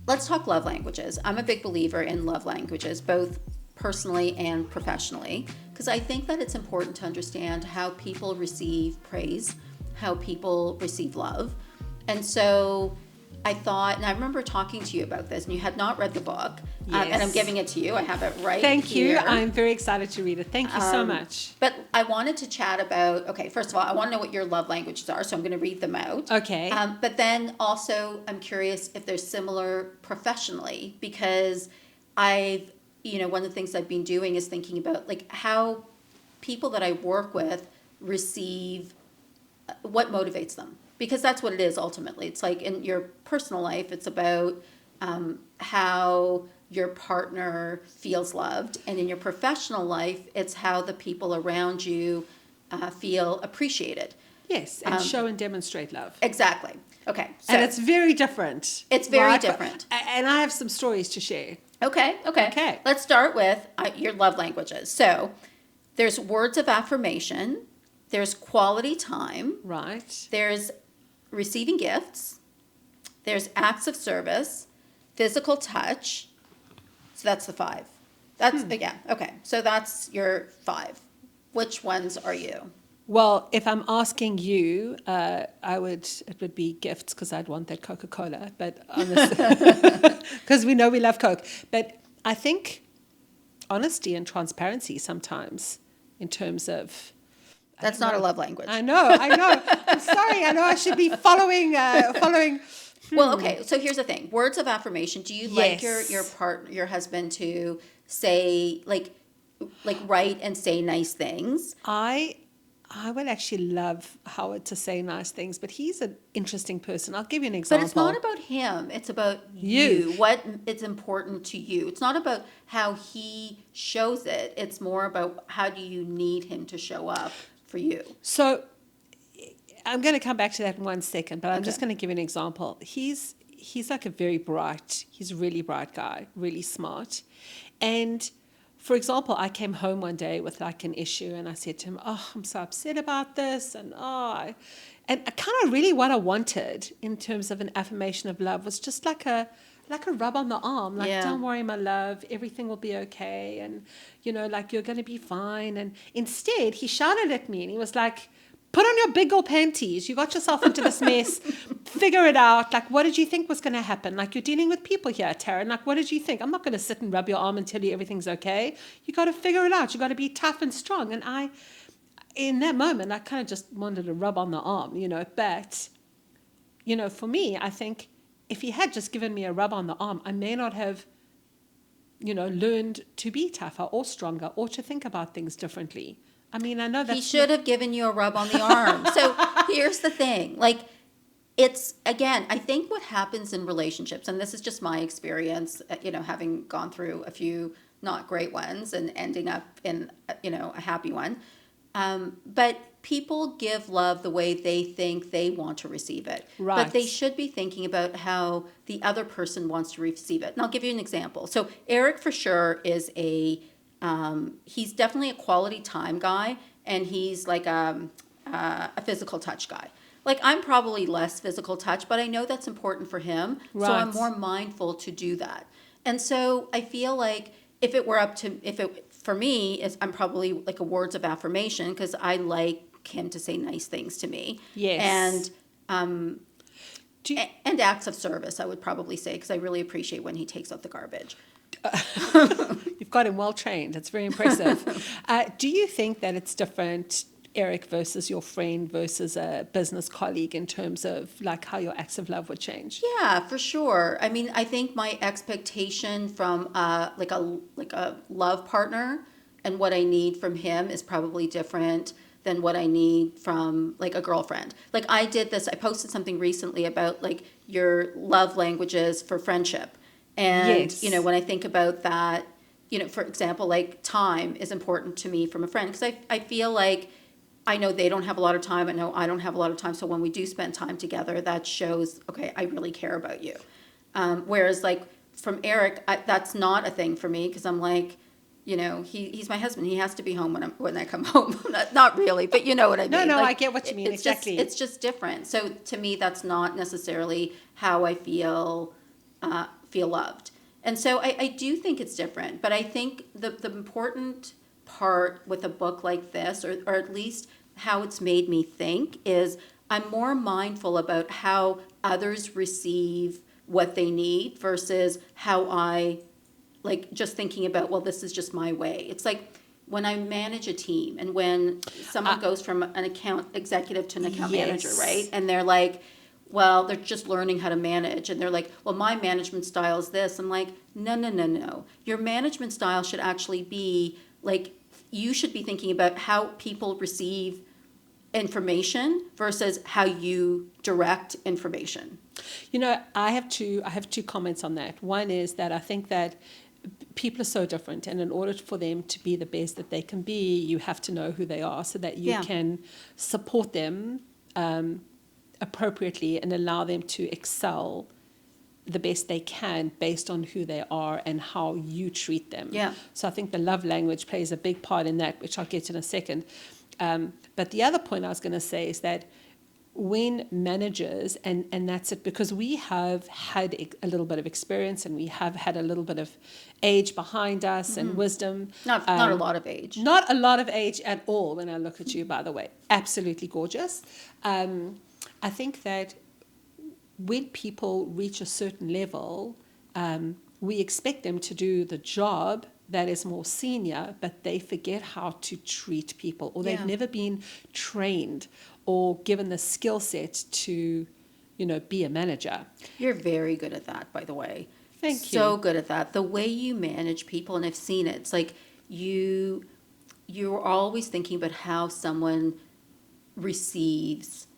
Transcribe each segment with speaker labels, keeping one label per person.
Speaker 1: let's talk love languages. I'm a big believer in love languages, both personally and professionally, because I think that it's important to understand how people receive praise, how people receive love. And so I thought, and I remember talking to you about this, and you had not read the book, and I'm giving it to you. I have it right
Speaker 2: Thank
Speaker 1: here.
Speaker 2: you. I'm very excited to read it. Thank you so much.
Speaker 1: But I wanted to chat about, okay, first of all, I want to know what your love languages are, so I'm going to read them out.
Speaker 2: Okay.
Speaker 1: But then also, I'm curious if they're similar professionally, because one of the things I've been doing is thinking about like how people that I work with receive what motivates them, because that's what it is ultimately. It's like in your personal life, it's about how your partner feels loved, and in your professional life, it's how the people around you feel appreciated.
Speaker 2: Yes, and show and demonstrate love.
Speaker 1: Exactly. Okay. So
Speaker 2: And it's very different.
Speaker 1: It's very different.
Speaker 2: And I have some stories to share.
Speaker 1: Okay. Let's start with your love languages. So there's words of affirmation, there's quality time,
Speaker 2: Right.
Speaker 1: there's receiving gifts, there's acts of service, physical touch. So that's the 5. That's yeah. Okay. So that's your 5. Which ones are you?
Speaker 2: Well, if I'm asking you, it would be gifts, because I'd want that Coca-Cola, but because we know we love Coke. But I think honesty and transparency sometimes, in terms of.
Speaker 1: That's not a love language.
Speaker 2: I know. I'm sorry. I know I should be following.
Speaker 1: Well, okay. So here's the thing: words of affirmation. Do you like your husband to say like write and say nice things?
Speaker 2: I would actually love Howard to say nice things, but he's an interesting person. I'll give you an example.
Speaker 1: But it's not about him. It's about you. What is important to you. It's not about how he shows it. It's more about how do you need him to show up for you.
Speaker 2: So I'm going to come back to that in 1 second, but I'm just going to give you an example. He's like he's a really bright guy, really smart. And for example, I came home one day with like an issue, and I said to him, "Oh, I'm so upset about this," and I kind of really what I wanted in terms of an affirmation of love was just like a rub on the arm, like, "Don't worry, my love, everything will be okay, and like you're going to be fine." And instead, he shouted at me, and he was like, "Put on your big old panties. You got yourself into this mess. Figure it out. Like, what did you think was going to happen? Like, you're dealing with people here, Taryn. Like, what did you think? I'm not going to sit and rub your arm and tell you everything's okay. You got to figure it out. You got to be tough and strong." And in that moment, I kind of just wanted to rub on the arm, But, for me, I think if he had just given me a rub on the arm, I may not have, learned to be tougher or stronger or to think about things differently. I mean, I know that
Speaker 1: he should have given you a rub on the arm. So here's the thing. Like, it's, again, I think what happens in relationships, and this is just my experience, having gone through a few not great ones and ending up in, a happy one. But people give love the way they think they want to receive it.
Speaker 2: Right.
Speaker 1: But they should be thinking about how the other person wants to receive it. And I'll give you an example. So Eric, for sure, is he's definitely a quality time guy, and he's like a physical touch guy. Like, I'm probably less physical touch, but I know that's important for him.
Speaker 2: Right.
Speaker 1: So I'm more mindful to do that. And so I feel like for me, I'm probably like a words of affirmation, because I like him to say nice things to me.
Speaker 2: Yes.
Speaker 1: And and acts of service, I would probably say, because I really appreciate when he takes out the garbage.
Speaker 2: You've got him well trained. That's very impressive. Do you think that it's different, Eric, versus your friend versus a business colleague, in terms of like how your acts of love would change?
Speaker 1: Yeah, for sure. I mean, I think my expectation from like a love partner and what I need from him is probably different than what I need from like a girlfriend. Like, I posted something recently about like your love languages for friendship. And,
Speaker 2: Yes.
Speaker 1: When I think about that, for example, like time is important to me from a friend, because I feel like I know they don't have a lot of time. I know I don't have a lot of time. So when we do spend time together, that shows, okay, I really care about you. Whereas like from Eric, that's not a thing for me, because I'm like, he's my husband. He has to be home when I come home. Not really, but you know what I mean.
Speaker 2: No,
Speaker 1: like,
Speaker 2: I get what you mean, exactly.
Speaker 1: It's just different. So to me, that's not necessarily how I feel feel loved. And so I do think it's different, but I think the important part with a book like this, or at least how it's made me think, is I'm more mindful about how others receive what they need versus how I, like, just thinking about, well, this is just my way. It's like when I manage a team and when someone goes from an account executive to an account manager,
Speaker 2: Yes.
Speaker 1: right? And they're like, well, they're just learning how to manage. And they're like, well, my management style is this. I'm like, no, no, no, no. Your management style should actually be like, you should be thinking about how people receive information versus how you direct information.
Speaker 2: You know, I have two comments on that. One is that I think that people are so different, and in order for them to be the best that they can be, you have to know who they are so that you can support them appropriately and allow them to excel the best they can based on who they are and how you treat them.
Speaker 1: Yeah.
Speaker 2: So I think the love language plays a big part in that, which I'll get to in a second. But the other point I was going to say is that when managers, and that's it, because we have had a little bit of experience and we have had a little bit of age behind us and wisdom.
Speaker 1: Not a lot of age.
Speaker 2: Not a lot of age at all when I look at you, by the way. Absolutely gorgeous. I think that when people reach a certain level, we expect them to do the job that is more senior, but they forget how to treat people, or they've never been trained or given the skill set to, be a manager.
Speaker 1: You're very good at that, by the way.
Speaker 2: Thank you.
Speaker 1: So good at that. The way you manage people, and I've seen it, it's like you're always thinking about how someone receives,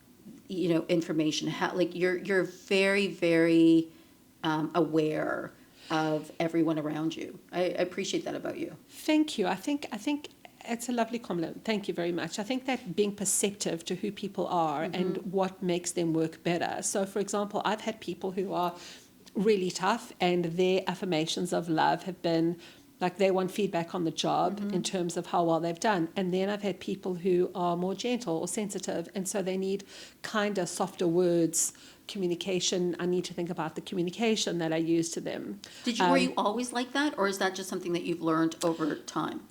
Speaker 1: information. How, like, you're very, very aware of everyone around you. I appreciate that about you.
Speaker 2: Thank you. I think it's a lovely compliment. Thank you very much. I think that being perceptive to who people are and what makes them work better. So, for example, I've had people who are really tough and their affirmations of love have been like they want feedback on the job in terms of how well they've done. And then I've had people who are more gentle or sensitive, and so they need kinder, softer words, communication. I need to think about the communication that I use to them.
Speaker 1: Were you always like that, or is that just something that you've learned over time?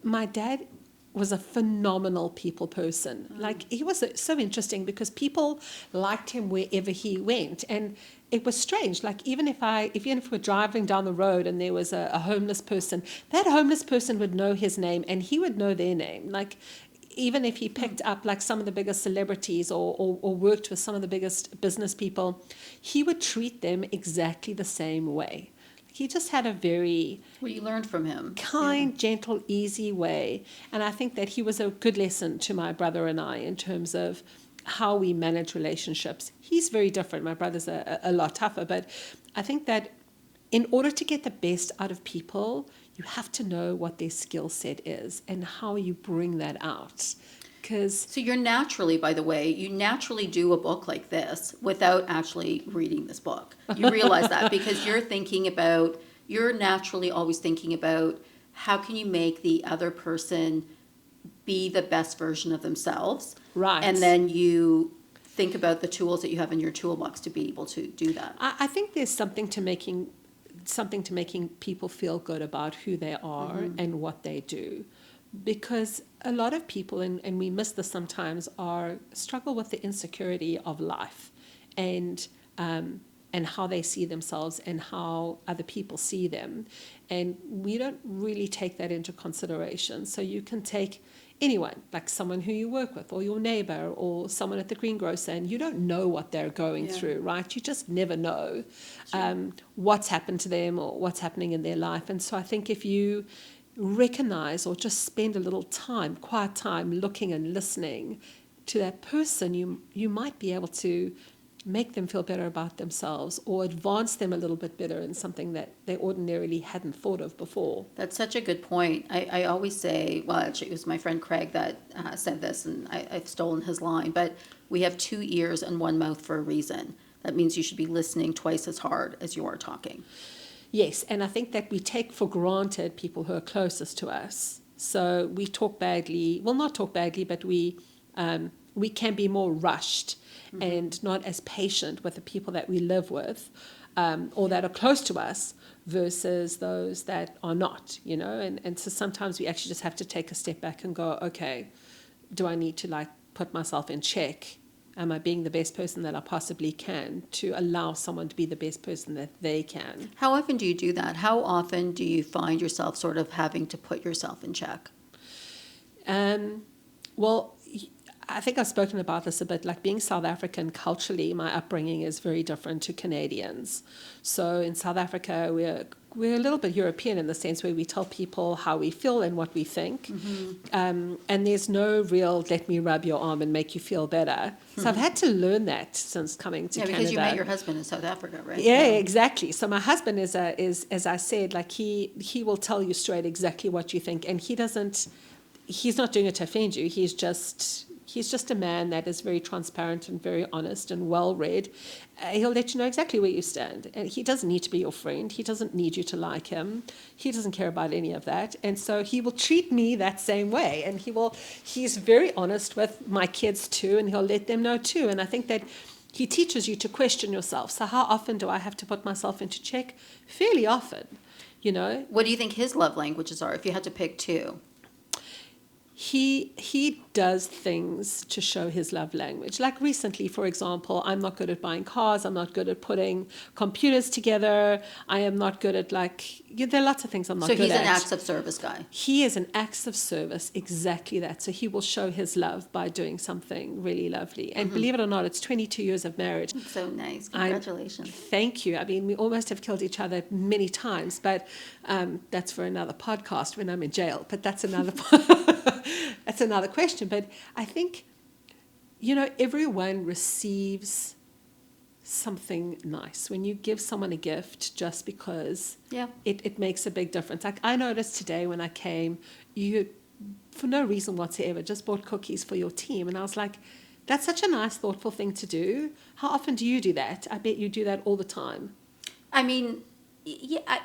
Speaker 2: My dad was a phenomenal people person. Like, he was so interesting because people liked him wherever he went. And it was strange. Like, even if we're driving down the road and there was a homeless person, that homeless person would know his name and he would know their name. Like, even if he picked up like some of the biggest celebrities or worked with some of the biggest business people, he would treat them exactly the same way. He just had a very
Speaker 1: you learned from him.
Speaker 2: Kind, gentle, easy way. And I think that he was a good lesson to my brother and I in terms of how we manage relationships. He's very different. My brother's a lot tougher. But I think that in order to get the best out of people, you have to know what their skill set is and how you bring that out.
Speaker 1: So you're naturally, by the way, you naturally do a book like this without actually reading this book. You realize that because you're naturally always thinking about how can you make the other person be the best version of themselves.
Speaker 2: Right.
Speaker 1: And then you think about the tools that you have in your toolbox to be able to do that.
Speaker 2: I think there's something to making people feel good about who they are and what they do. Because a lot of people, and we miss this sometimes, struggle with the insecurity of life and how they see themselves and how other people see them. And we don't really take that into consideration. So you can take anyone, like someone who you work with or your neighbor or someone at the greengrocer, and you don't know what they're going through, right? You just never know what's happened to them or what's happening in their life. And so I think if you recognize or just spend a little time, quiet time, looking and listening to that person, you might be able to make them feel better about themselves or advance them a little bit better in something that they ordinarily hadn't thought of before.
Speaker 1: That's such a good point. I always say, well, actually, it was my friend Craig that said this, and I've stolen his line, but we have 2 ears and 1 mouth for a reason. That means you should be listening twice as hard as you are talking.
Speaker 2: Yes, and I think that we take for granted people who are closest to us. So we talk badly, well, not talk badly, but we can be more rushed and not as patient with the people that we live with. or that are close to us versus those that are not, you know. And so sometimes we actually just have to take a step back and go, okay, do I need to like put myself in check? Am I being the best person that I possibly can to allow someone to be the best person that they can?
Speaker 1: How often do you do that? How often do you find yourself sort of having to put yourself in check?
Speaker 2: Well, I think I've spoken about this a bit. Like being South African culturally, my upbringing is very different to Canadians. So in South Africa, we're a little bit European in the sense where we tell people how we feel and what we think. Mm-hmm. And there's no real let me rub your arm and make you feel better. So I've had to learn that since coming to Canada.
Speaker 1: Because you met your husband in South Africa, right?
Speaker 2: Yeah, exactly. So my husband is as I said, like he will tell you straight exactly what you think, and he's not doing it to offend you. He's just a man that is very transparent and very honest and well-read. He'll let you know exactly where you stand. And he doesn't need to be your friend. He doesn't need you to like him. He doesn't care about any of that. And so he will treat me that same way. And he's very honest with my kids too, and he'll let them know too. And I think that he teaches you to question yourself. So how often do I have to put myself into check? Fairly often, you know.
Speaker 1: What do you think his love languages are, if you had to pick two?
Speaker 2: He does things to show his love language. Like recently, for example, I'm not good at buying cars. I'm not good at putting computers together. I am not good at there are lots of things I'm not good at.
Speaker 1: So he's an acts of service guy.
Speaker 2: He is an acts of service, exactly that. So he will show his love by doing something really lovely. And believe it or not, it's 22 years of marriage.
Speaker 1: That's so nice. Congratulations.
Speaker 2: Thank you. I mean, we almost have killed each other many times, but that's for another podcast when I'm in jail. But that's another that's another question. But I think, you know, everyone receives something nice when you give someone a gift, just because it makes a big difference. Like I noticed today when I came, you, for no reason whatsoever, just bought cookies for your team. And I was like, that's such a nice, thoughtful thing to do. How often do you do that? I bet you do that all the time.
Speaker 1: I mean, yeah.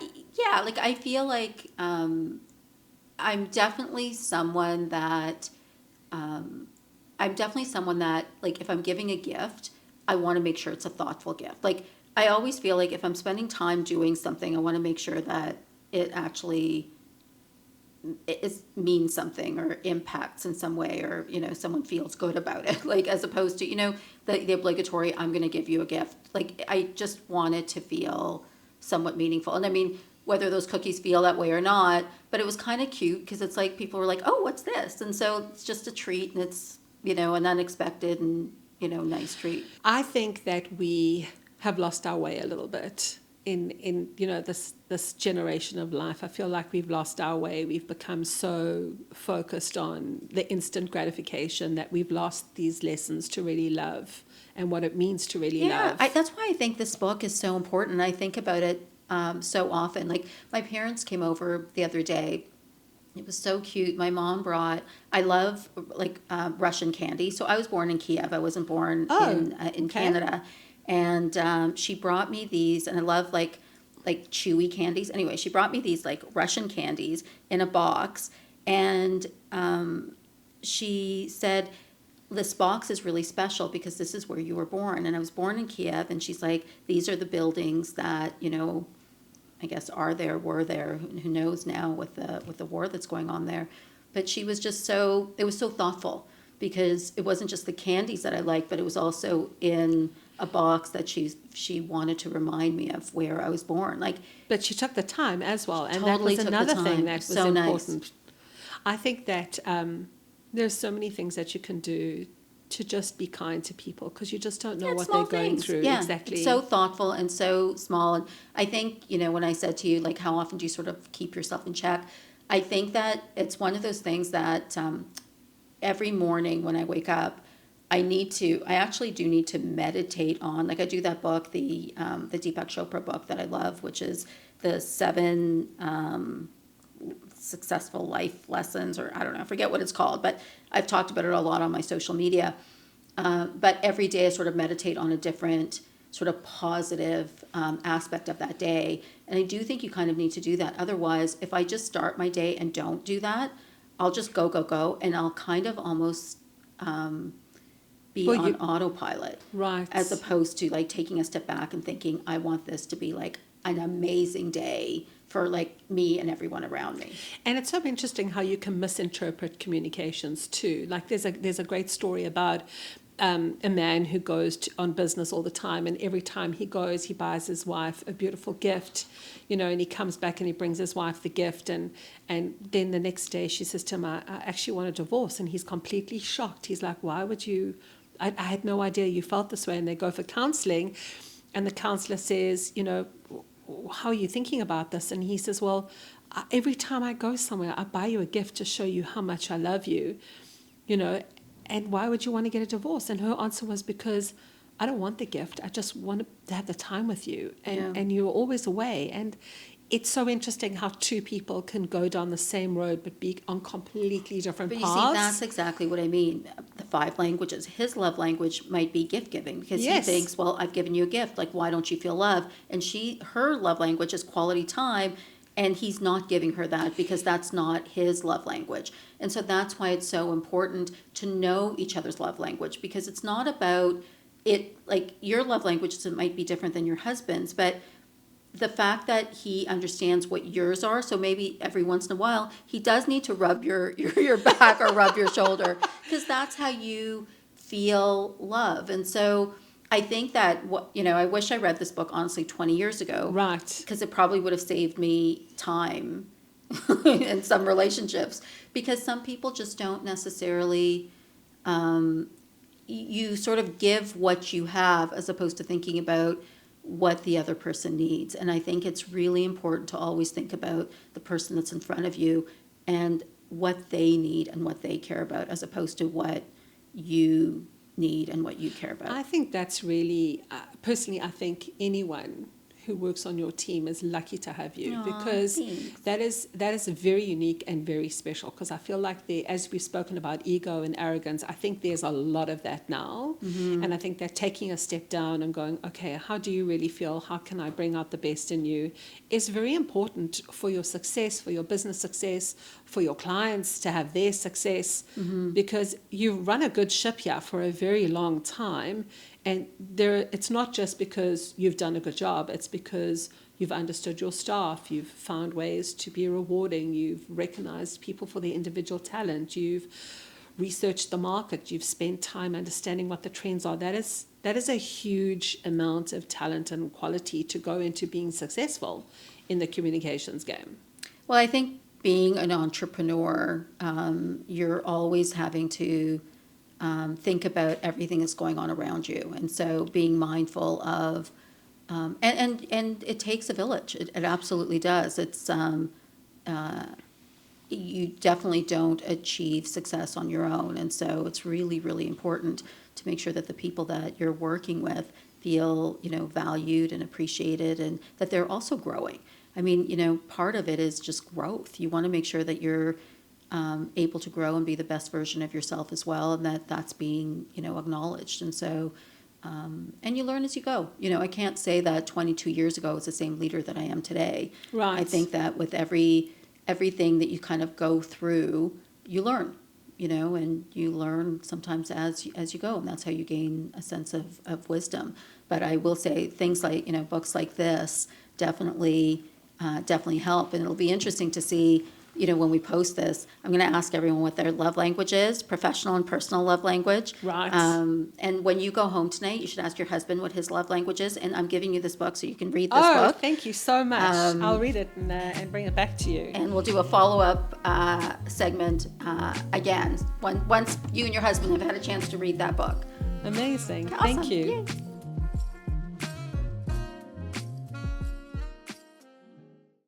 Speaker 1: Like I feel like I'm definitely someone that like if I'm giving a gift, I want to make sure it's a thoughtful gift. Like I always feel like if I'm spending time doing something, I want to make sure that it actually means something or impacts in some way, or you know, someone feels good about it. Like as opposed to, you know, the obligatory I'm going to give you a gift. Like I just want it to feel somewhat meaningful. And I mean, whether those cookies feel that way or not, but it was kind of cute because it's like people were like, oh, what's this? And so it's just a treat, and it's, you know, an unexpected and, you know, nice treat.
Speaker 2: I think that we have lost our way a little bit in you know, this generation of life. I feel like we've lost our way. We've become so focused on the instant gratification that we've lost these lessons to really love and what it means to really love.
Speaker 1: That's why I think this book is so important. I think about it so often. Like my parents came over the other day. It was so cute. My mom brought, I love like Russian candy. So I was born in Kiev. I wasn't born in Canada. And she brought me these, and I love like chewy candies. Anyway, she brought me these like Russian candies in a box. And she said, this box is really special because this is where you were born. And I was born in Kiev. And she's like, these are the buildings that, you know, I guess were there, who knows now with the war that's going on there. But she was just it was so thoughtful, because it wasn't just the candies that I liked, but it was also in a box that she wanted to remind me of where I was born. Like,
Speaker 2: but she took the time as well, and
Speaker 1: totally
Speaker 2: that was another thing that was
Speaker 1: so
Speaker 2: important.
Speaker 1: Nice.
Speaker 2: I think that there's so many things that you can do to just be kind to people, because you just don't know what they're going through.
Speaker 1: Yeah,
Speaker 2: exactly.
Speaker 1: It's so thoughtful and so small. And I think, you know, when I said to you, like, how often do you sort of keep yourself in check? I think that it's one of those things that every morning when I wake up, I actually do need to meditate on. Like I do that book, the Deepak Chopra book that I love, which is the 7 successful life lessons, or I don't know, I forget what it's called, but I've talked about it a lot on my social media. But every day I sort of meditate on a different sort of positive aspect of that day. And I do think you kind of need to do that. Otherwise, if I just start my day and don't do that, I'll just go. And I'll kind of almost, be
Speaker 2: Well,
Speaker 1: on autopilot.
Speaker 2: Right.
Speaker 1: As opposed to like taking a step back and thinking, I want this to be like an amazing day for like me and everyone around me.
Speaker 2: And it's so interesting how you can misinterpret communications too. Like there's a great story about a man who goes on business all the time, and every time he goes, he buys his wife a beautiful gift, and he comes back and he brings his wife the gift, and then the next day she says to him, I actually want a divorce, and he's completely shocked. He's like, why would you? I had no idea you felt this way. And they go for counseling, and the counselor says, how are you thinking about this? And he says, well, every time I go somewhere, I buy you a gift to show you how much I love you, and why would you want to get a divorce? And her answer was, because I don't want the gift. I just want to have the time with you. And you're always away. And it's so interesting how two people can go down the same road but be on completely different paths.
Speaker 1: But you see, that's exactly what I mean. The 5 languages. His love language might be gift giving, because
Speaker 2: Yes.
Speaker 1: he thinks, well, I've given you a gift. Like, why don't you feel love? And her love language is quality time. And he's not giving her that because that's not his love language. And so that's why it's so important to know each other's love language, because it's not about it, like your love languages might be different than your husband's, but the fact that he understands what yours are, so maybe every once in a while he does need to rub your back or rub your shoulder, because that's how you feel love. And so I think that I wish I read this book honestly 20 years ago,
Speaker 2: Right.
Speaker 1: because it probably would have saved me time in some relationships, because some people just don't necessarily you sort of give what you have as opposed to thinking about what the other person needs. And I think it's really important to always think about the person that's in front of you and what they need and what they care about, as opposed to what you need and what you care about.
Speaker 2: I think that's really, personally, I think anyone who works on your team is lucky to have you.
Speaker 1: Aw,
Speaker 2: because
Speaker 1: thanks.
Speaker 2: that is very unique and very special, because I feel like as we've spoken about ego and arrogance, I think there's a lot of that now.
Speaker 1: Mm-hmm.
Speaker 2: And I think that taking a step down and going, okay, how do you really feel? How can I bring out the best in you? Is very important for your success, for your business success, for your clients to have their success, because you run a good ship here for a very long time. And it's not just because you've done a good job, it's because you've understood your staff, you've found ways to be rewarding, you've recognized people for their individual talent, you've researched the market, you've spent time understanding what the trends are. That is a huge amount of talent and quality to go into being successful in the communications game.
Speaker 1: Well, I think being an entrepreneur, you're always having to think about everything that's going on around you. And so being mindful of, and it takes a village. It absolutely does. It's, you definitely don't achieve success on your own. And so it's really, really important to make sure that the people that you're working with feel, valued and appreciated, and that they're also growing. I mean, part of it is just growth. You want to make sure that you're able to grow and be the best version of yourself as well, and that's being, acknowledged. And so, and you learn as you go. I can't say that 22 years ago I was the same leader that I am today.
Speaker 2: Right.
Speaker 1: I think that with everything that you kind of go through, you learn, and you learn sometimes as you go, and that's how you gain a sense of wisdom. But I will say things like, books like this definitely help, and it'll be interesting to see, when we post this, I'm going to ask everyone what their love language is, professional and personal love language.
Speaker 2: Right.
Speaker 1: And when you go home tonight, you should ask your husband what his love language is. And I'm giving you this book so you can read this book.
Speaker 2: Thank you so much. I'll read it and bring it back to you.
Speaker 1: And we'll do a follow-up segment again once you and your husband have had a chance to read that book.
Speaker 2: Amazing.
Speaker 1: Awesome.
Speaker 2: Thank you.
Speaker 1: Yay.